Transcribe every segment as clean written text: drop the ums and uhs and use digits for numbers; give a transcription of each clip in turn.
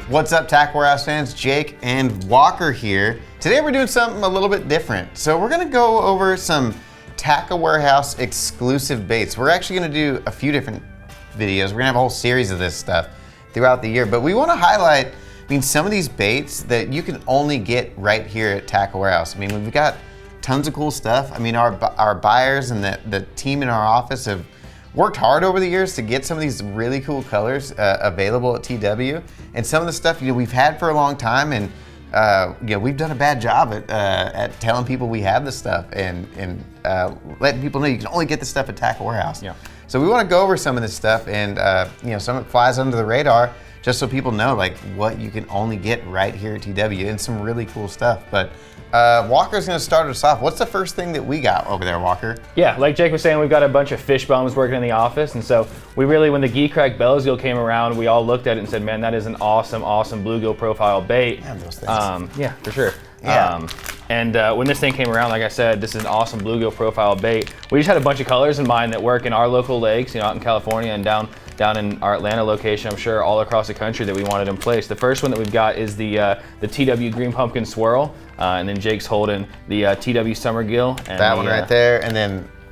What's up, Tackle Warehouse fans? Jake and Walker here. Today we're doing something a little bit different. So we're gonna go over some Tackle Warehouse exclusive baits. We're actually gonna do a few different videos. We're gonna have a whole series of this stuff throughout the year, but we wanna highlight, some of these baits that you can only get right here at Tackle Warehouse. We've got tons of cool stuff. Our buyers and the team in our office have worked hard over the years to get some of these really cool colors available at TW, and some of the stuff we've had for a long time, and we've done a bad job at telling people we have this stuff and letting people know you can only get this stuff at Tackle Warehouse. Yeah. So we want to go over some of this stuff, and some of it flies under the radar just so people know what you can only get right here at TW, and some really cool stuff. But Walker's gonna start us off. What's the first thing that we got over there, Walker? Yeah, like Jake was saying, we've got a bunch of fish bums working in the office, and so we really, when the Geecrack Bellsgill came around, we all looked at it and said, man, that is an awesome bluegill profile bait. Man, those things. Yeah, for sure. Yeah. When this thing came around, like I said, this is an awesome bluegill profile bait. We just had a bunch of colors in mind that work in our local lakes, out in California and down in our Atlanta location, I'm sure all across the country that we wanted in place. The first one that we've got is the TW Green Pumpkin Swirl, and then Jake's holding the TW Summer Gill. And that one right there,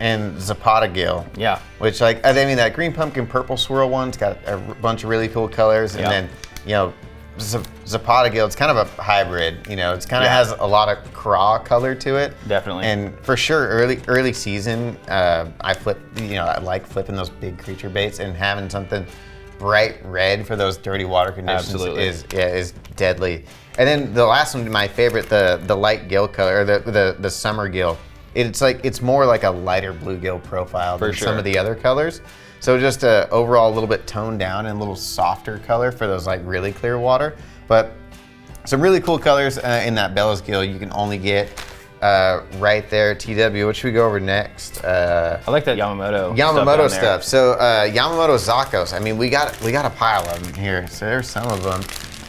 and Zapata Gill. Yeah. Which that Green Pumpkin Purple Swirl one's got a bunch of really cool colors, and then Zapata Gill, it's kind of a hybrid. It's kind of has a lot of craw color to it. Definitely. And for sure, early season, I like flipping those big creature baits, and having something bright red for those dirty water conditions is deadly. And then the last one, my favorite, the light gill color, or the summer gill. It's more like a lighter bluegill profile than some of the other colors. So just overall a little bit toned down and a little softer color for those really clear water. But some really cool colors in that Bellsgill you can only get right there at TW. What should we go over next? I like that Yamamoto stuff. So Yamamoto Zakos. We got a pile of them here. So there's some of them.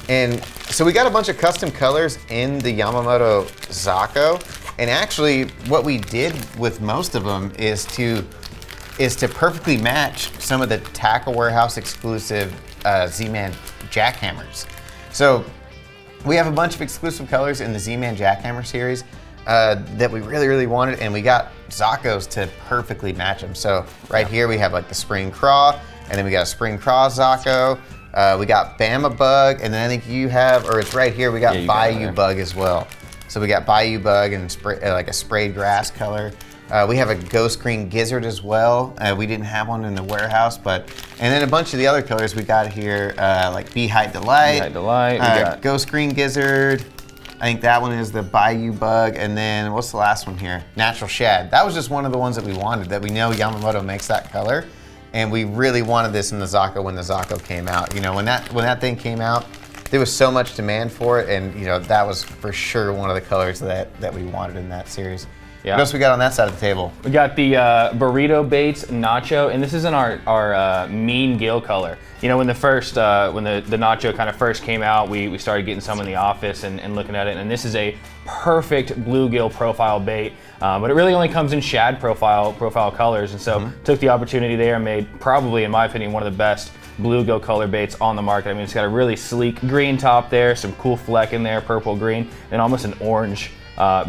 And so we got a bunch of custom colors in the Yamamoto Zako. And actually what we did with most of them is to perfectly match some of the Tackle Warehouse exclusive Z-Man jackhammers. So we have a bunch of exclusive colors in the Z-Man jackhammer series that we really, really wanted, and we got Zakos to perfectly match them. So here we have the Spring Craw, and then we got a Spring Craw Zako. We got Bama Bug, and then I think you have, or it's right here, we got Bayou Bug as well. So we got Bayou Bug and a sprayed grass color. We have a Ghost Green Gizzard as well. We didn't have one in the warehouse, and then a bunch of the other colors we got here, like Beehive Delight. We got Ghost Green Gizzard. I think that one is the Bayou Bug, and then what's the last one here? Natural Shad. That was just one of the ones that we wanted, that we know Yamamoto makes that color, and we really wanted this in the Zako when the Zako came out. When that thing came out, there was so much demand for it, and that was for sure one of the colors that we wanted in that series. Yeah. What else we got on that side of the table? We got the Burrito Baits Nacho, and this is in our mean gill color. When the Nacho kind of first came out, we started getting some in the office and looking at it, and this is a perfect bluegill profile bait, but it really only comes in shad profile colors, and so took the opportunity there and made probably, in my opinion, one of the best bluegill color baits on the market. It's got a really sleek green top there, some cool fleck in there, purple, green, and almost an orange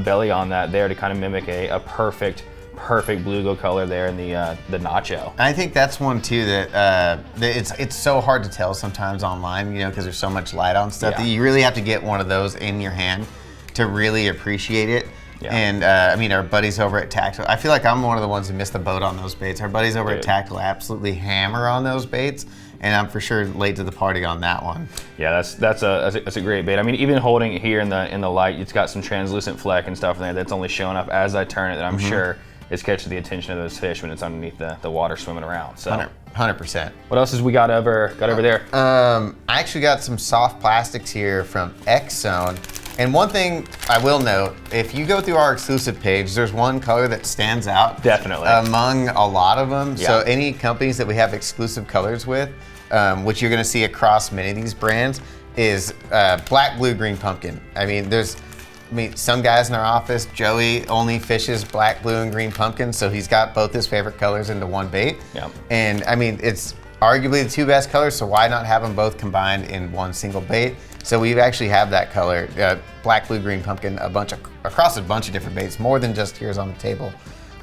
belly on that there to kind of mimic a perfect bluegill color there in the Nacho. I think that's one too that it's so hard to tell sometimes online, because there's so much light on stuff that you really have to get one of those in your hand to really appreciate it. Yeah. And our buddies over at Tactile, I feel like I'm one of the ones who missed the boat on those baits. Our buddies over at Tactile absolutely hammer on those baits, and I'm for sure late to the party on that one. Yeah, that's a great bait. Even holding it here in the light, it's got some translucent fleck and stuff in there that's only showing up as I turn it, that I'm sure is catching the attention of those fish when it's underneath the water swimming around. So 100%. What else has we got over there? I actually got some soft plastics here from XZONE. And one thing I will note, if you go through our exclusive page, there's one color that stands out. Definitely. Among a lot of them. Yeah. So any companies that we have exclusive colors with, which you're gonna see across many of these brands, is black, blue, green pumpkin. Some guys in our office, Joey only fishes black, blue, and green pumpkin, so he's got both his favorite colors into one bait. Yeah. And arguably the two best colors, so why not have them both combined in one single bait? So we actually have that color, black, blue, green pumpkin, across a bunch of different baits, more than just here's on the table.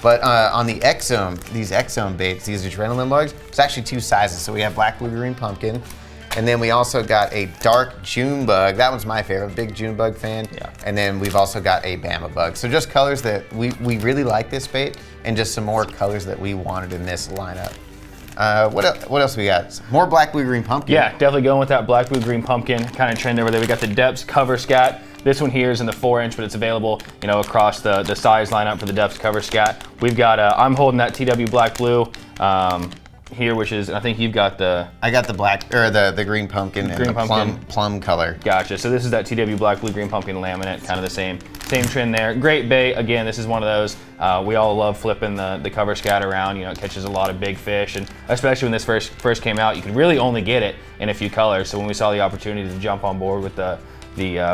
But on the XZONE, these XZONE baits, these adrenaline bugs, it's actually two sizes. So we have black, blue, green pumpkin, and then we also got a dark June bug. That one's my favorite, big June bug fan. Yeah. And then we've also got a Bama bug. So just colors that we really like this bait, and just some more colors that we wanted in this lineup. What else we got? More black, blue, green pumpkin. Yeah, definitely going with that black, blue, green pumpkin kind of trend over there. We got the Deps cover Scat. This one here is in the 4-inch, but it's available, you know, across the size lineup for the Deps cover Scat. We've got, I'm holding that TW black blue here, which is, I think you've got the... I got the black, or the green pumpkin and the plum color. Gotcha, so this is that TW black, blue, green pumpkin laminate, kind of the same trend there. Great bait, again, this is one of those, we all love flipping the cover Scat around, you know, it catches a lot of big fish, and especially when this first came out, you could really only get it in a few colors, so when we saw the opportunity to jump on board with the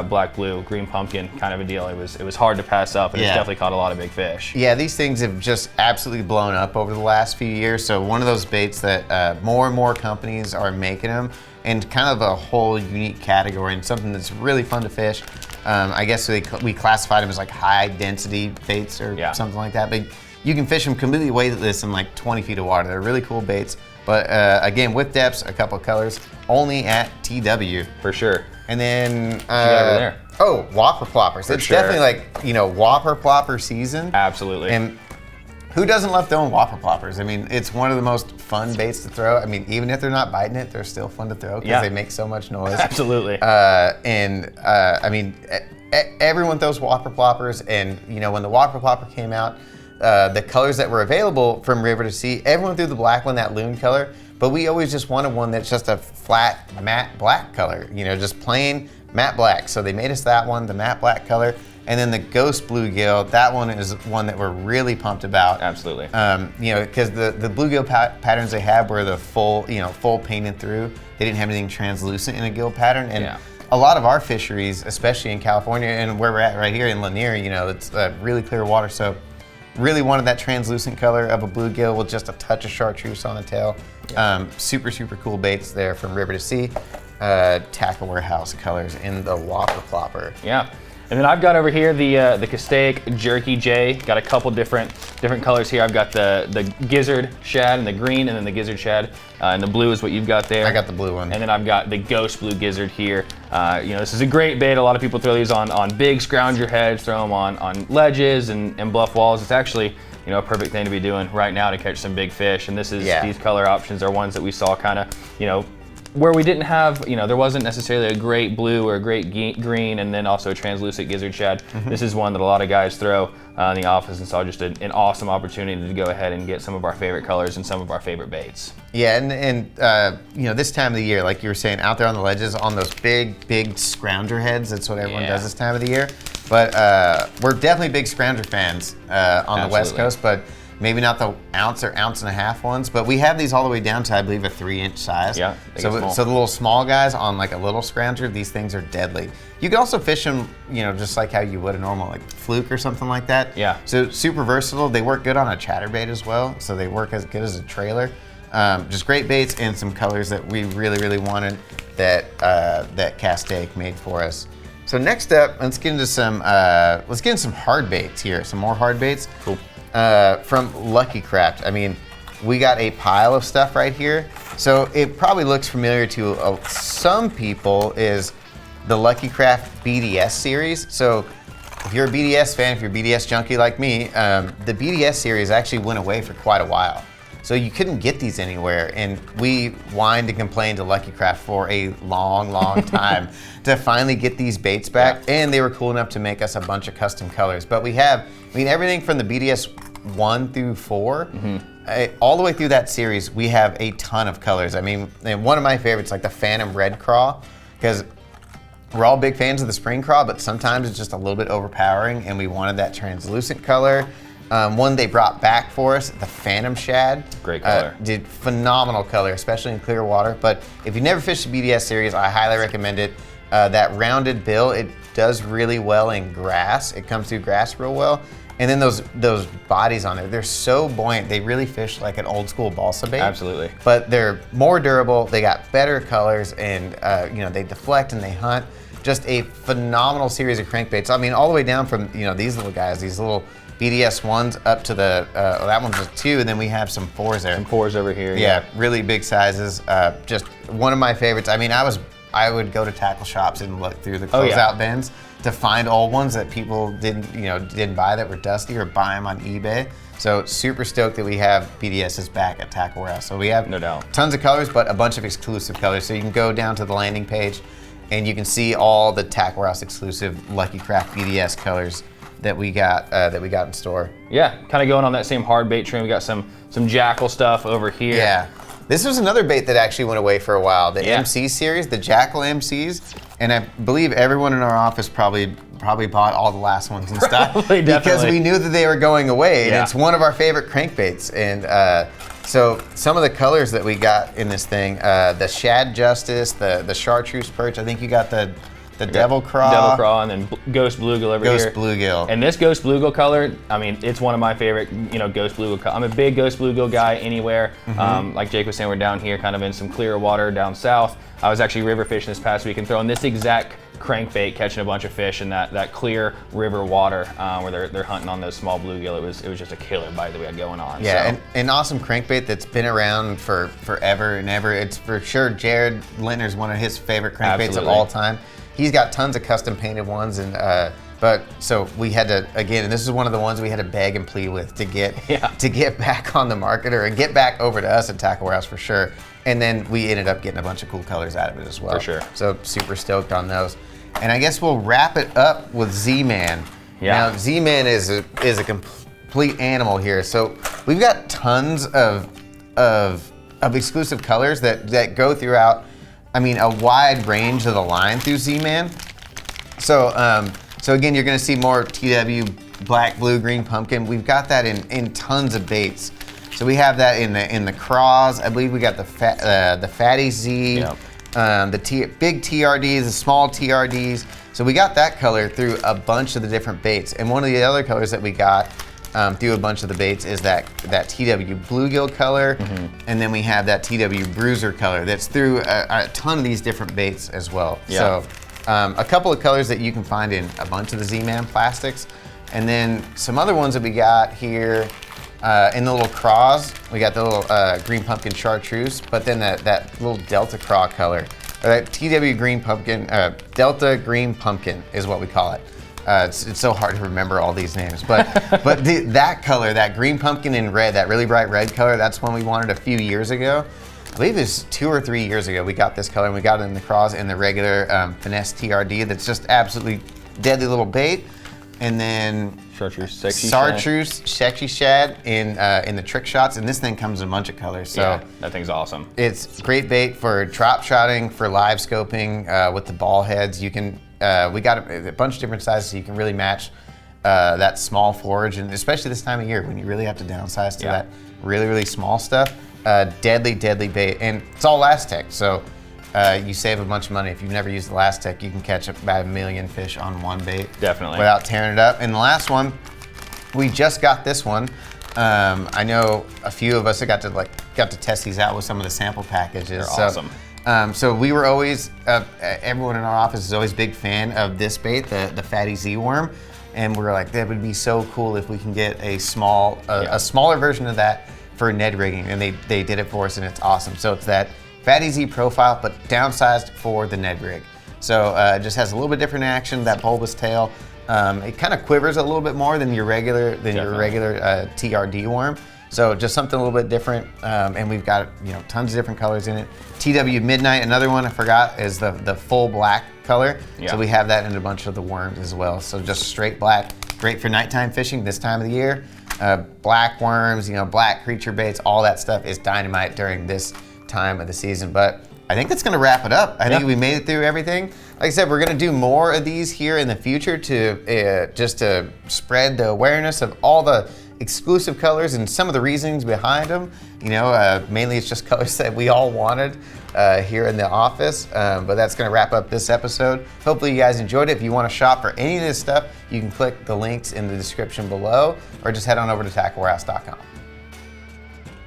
black, blue, green pumpkin kind of a deal, it was hard to pass up, and it's definitely caught a lot of big fish. Yeah, these things have just absolutely blown up over the last few years. So one of those baits that more and more companies are making them, and kind of a whole unique category, and something that's really fun to fish. I guess we classified them as like high density baits or something like that, but you can fish them completely weightless in like 20 feet of water. They're really cool baits. But again, with Deps, a couple of colors, only at TW. For sure. And then, what you got over there? Oh, Whopper Ploppers. It's definitely like, you know, Whopper Plopper season. Absolutely. And who doesn't love throwing Whopper Ploppers? I mean, it's one of the most fun baits to throw. I mean, even if they're not biting it, they're still fun to throw because they make so much noise. Absolutely. I mean, everyone throws Whopper Ploppers, and you know, when the Whopper Plopper came out, the colors that were available from River2Sea, everyone threw the black one, that loon color, but we always just wanted one that's just a flat matte black color, you know, just plain matte black. So they made us that one, the matte black color, and then the ghost bluegill, that one is one that we're really pumped about. Absolutely. You know, because the bluegill patterns they had were the full painted through. They didn't have anything translucent in a gill pattern, and a lot of our fisheries, especially in California and where we're at right here in Lanier, you know, it's really clear water, so really wanted that translucent color of a bluegill with just a touch of chartreuse on the tail. Super, super cool baits there from River2Sea. Tackle Warehouse colors in the Whopper Plopper. Yeah. And then I've got over here the Castaic Jerky J. Got a couple different colors here. I've got the gizzard shad and the green, and then the gizzard shad, and the blue is what you've got there. I got the blue one. And then I've got the ghost blue gizzard here. You know, this is a great bait. A lot of people throw these on big scrounger heads, throw them on ledges and bluff walls. It's actually, you know, a perfect thing to be doing right now to catch some big fish. And this is these color options are ones that we saw kind of, you know, where we didn't have, you know, there wasn't necessarily a great blue or a great green, and then also a translucent gizzard shad. This is one that a lot of guys throw in the office, and saw just an awesome opportunity to go ahead and get some of our favorite colors and some of our favorite baits. Yeah, and you know, this time of the year, like you were saying, out there on the ledges, on those big scrounger heads, that's what everyone does this time of the year. But we're definitely big scrounger fans on the West Coast, but maybe not the ounce or ounce and a half ones, but we have these all the way down to, I believe, a 3-inch size. Yeah. So the little small guys on like a little scrounger, these things are deadly. You can also fish them, you know, just like how you would a normal like fluke or something like that. Yeah. So super versatile. They work good on a chatterbait as well. So they work as good as a trailer. Just great baits and some colors that we really, really wanted that that Castaic made for us. So next up, let's get into some hard baits here. Some more hard baits. Cool. From Lucky Craft. I mean, we got a pile of stuff right here. So it probably looks familiar to some people, is the Lucky Craft BDS series. So if you're a BDS fan, if you're a BDS junkie like me, the BDS series actually went away for quite a while. So you couldn't get these anywhere, and we whined and complained to Lucky Craft for a long, long time to finally get these baits back, and they were cool enough to make us a bunch of custom colors. But we have, I mean, everything from the BDS 1 through 4, all the way through that series, we have a ton of colors. I mean, and one of my favorites, like the Phantom Red Craw, because we're all big fans of the spring craw, but sometimes it's just a little bit overpowering, and we wanted that translucent color. One they brought back for us, the Phantom Shad. Great color. Did phenomenal color, especially in clear water. But if you never fished the BDS series, I highly recommend it. That rounded bill, it does really well in grass. It comes through grass real well. And then those bodies on there, they're so buoyant. They really fish like an old school balsa bait. Absolutely. But they're more durable. They got better colors, and they deflect and they hunt. Just a phenomenal series of crankbaits. I mean, all the way down from these little guys, these little BDS ones up to the that one's a 2, and then we have some 4s there. Some 4s over here. Yeah, really big sizes. Just one of my favorites. I mean, I would go to tackle shops and look through the closeout bins to find old ones that people didn't buy that were dusty, or buy them on eBay. So super stoked that we have BDS's back at Tackle Warehouse. So we have no doubt tons of colors, but a bunch of exclusive colors. So you can go down to the landing page and you can see all the Tackle Warehouse exclusive Lucky Craft BDS colors that we got in store. Yeah, kind of going on that same hard bait train. We got some Jackall stuff over here. Yeah. This was another bait that actually went away for a while. The MC series, the Jackall MCs, and I believe everyone in our office probably bought all the last ones and stuff because we knew that they were going away. And it's one of our favorite crankbaits. And so some of the colors that we got in this thing, the Shad Justice, the Chartreuse Perch. I think you got the Devil Craw. Devil Craw, and then Ghost Bluegill over here. Ghost Bluegill. And this Ghost Bluegill color, I mean, it's one of my favorite, Ghost Bluegill color. I'm a big Ghost Bluegill guy anywhere. Like Jake was saying, we're down here kind of in some clearer water down south. I was actually river fishing this past week and throwing this exact crankbait, catching a bunch of fish in that clear river water where they're hunting on those small bluegill. It was just a killer bite that we had going on. Yeah, so. and an awesome crankbait that's been around for forever and ever. It's for sure Jared Lintner's one of his favorite crankbaits of all time. He's got tons of custom painted ones, and but so we had to, again, and this is one of the ones we had to beg and plead with to get back on the market or get back over to us at Tackle Warehouse for sure. And then we ended up getting a bunch of cool colors out of it as well. For sure. So super stoked on those. And I guess we'll wrap it up with Z-Man. Yeah. Now Z-Man is a complete animal here. So we've got tons of exclusive colors that go throughout, I mean, a wide range of the line through Z-Man. So again, you're gonna see more TW, black, blue, green, pumpkin. We've got that in tons of baits. So we have that in the Craws. I believe we got the Fatty Z, the big TRDs, the small TRDs. So we got that color through a bunch of the different baits. And one of the other colors that we got through a bunch of the baits is that TW bluegill color, and then we have that TW bruiser color that's through a ton of these different baits as well. Yeah. So a couple of colors that you can find in a bunch of the Z-Man plastics, and then some other ones that we got here in the little Craws. We got the little green pumpkin chartreuse, but then that little Delta Craw color, or that TW green pumpkin, Delta green pumpkin is what we call it. It's so hard to remember all these names, but that color, that green pumpkin in red, that really bright red color, that's one we wanted a few years ago. I believe it's 2 or 3 years ago we got this color, and we got it in the Craws and the regular finesse TRD. That's just absolutely deadly little bait. And then Chartreuse sexy shad in the trick shots, and this thing comes in a bunch of colors. So yeah, that thing's awesome. It's great bait for drop shotting, for live scoping with the ball heads. You can we got a bunch of different sizes, so you can really match that small forage, and especially this time of year when you really have to downsize to that really small stuff. Deadly bait, and it's all Last-Tech, so you save a bunch of money. If you've never used the Last-Tech, you can catch about 1 million fish on one bait. Definitely. Without tearing it up. And the last one, we just got this one. I know a few of us got to test these out with some of the sample packages. They're awesome. So we were always, everyone in our office is always a big fan of this bait, the Fatty Z worm. And we're like, that would be so cool if we can get a smaller version of that for Ned rigging. And they did it for us, and it's awesome. So it's that Fatty Z profile, but downsized for the Ned rig. So it just has a little bit different action, that bulbous tail. It kind of quivers a little bit more than your regular TRD worm. So just something a little bit different. And we've got tons of different colors in it. TW Midnight, another one I forgot, is the full black color. Yeah. So we have that in a bunch of the worms as well. So just straight black, great for nighttime fishing this time of the year. Black worms, black creature baits, all that stuff is dynamite during this time of the season. But I think that's going to wrap it up. I think we made it through everything. Like I said, we're going to do more of these here in the future to just to spread the awareness of all the exclusive colors and some of the reasonings behind them. You know, mainly it's just colors that we all wanted here in the office, but that's gonna wrap up this episode. Hopefully you guys enjoyed it. If you wanna shop for any of this stuff, you can click the links in the description below or just head on over to tacklewarehouse.com.